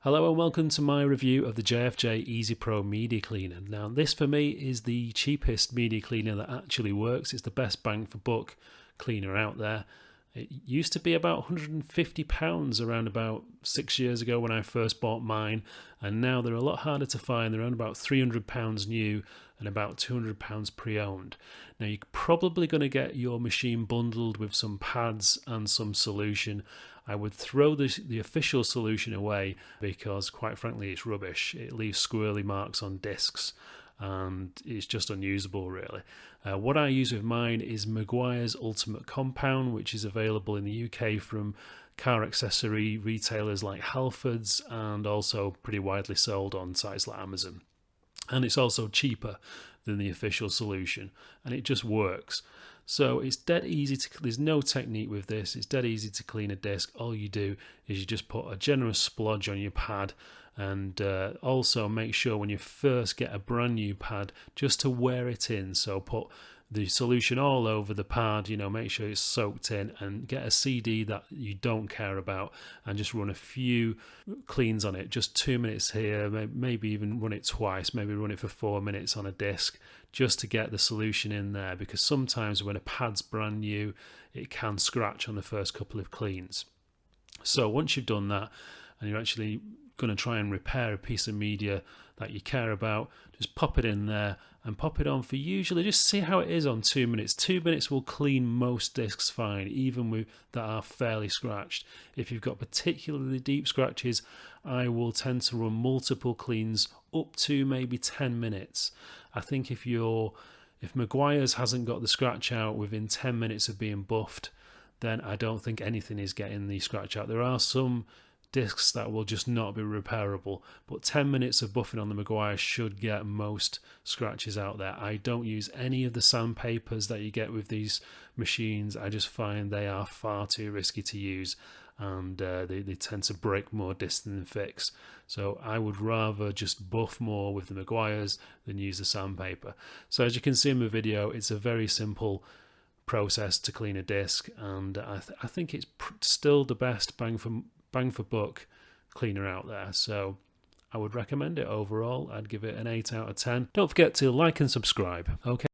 Hello and welcome to my review of the JFJ Easy Pro Media Cleaner. Now this for me is the cheapest media cleaner that actually works. It's the best bang for buck cleaner out there. It used to be about £150 around about 6 years ago when I first bought mine, and now they're a lot harder to find. They're around about £300 new and about £200 pre-owned. Now you're probably going to get your machine bundled with some pads and some solution. I would throw the official solution away because quite frankly it's rubbish. It leaves squirrely marks on discs and it's just unusable really. What I use with mine is Meguiar's Ultimate Compound, which is available in the UK from car accessory retailers like Halfords and also pretty widely sold on sites like Amazon. And it's also cheaper than the official solution and it just works. So it's dead easy there's no technique with this, it's dead easy to clean a disc. All you do is you just put a generous splodge on your pad, and also make sure when you first get a brand new pad just to wear it in. So put the solution all over the pad, make sure it's soaked in, and get a CD that you don't care about and just run a few cleans on it, just 2 minutes here, maybe even run it twice, maybe run it for 4 minutes on a disc just to get the solution in there, because sometimes when a pad's brand new it can scratch on the first couple of cleans. So once you've done that and you're actually going to try and repair a piece of media that you care about, just pop it in there and pop it on for usually, just see how it is on 2 minutes. 2 minutes will clean most discs fine, even with that are fairly scratched. If you've got particularly deep scratches, I will tend to run multiple cleans up to maybe 10 minutes. I think if Meguiar's hasn't got the scratch out within 10 minutes of being buffed, then I don't think anything is getting the scratch out. There are some discs that will just not be repairable, but 10 minutes of buffing on the Meguiar should get most scratches out there. I don't use any of the sandpapers that you get with these machines. I just find they are far too risky to use, and they tend to break more discs than fix. So I would rather just buff more with the Meguiar's than use the sandpaper. So as you can see in the video, it's a very simple process to clean a disc, and I think it's still the best bang for buck cleaner out there. So I would recommend it overall. I'd give it an 8 out of 10. Don't forget to like and subscribe. Okay.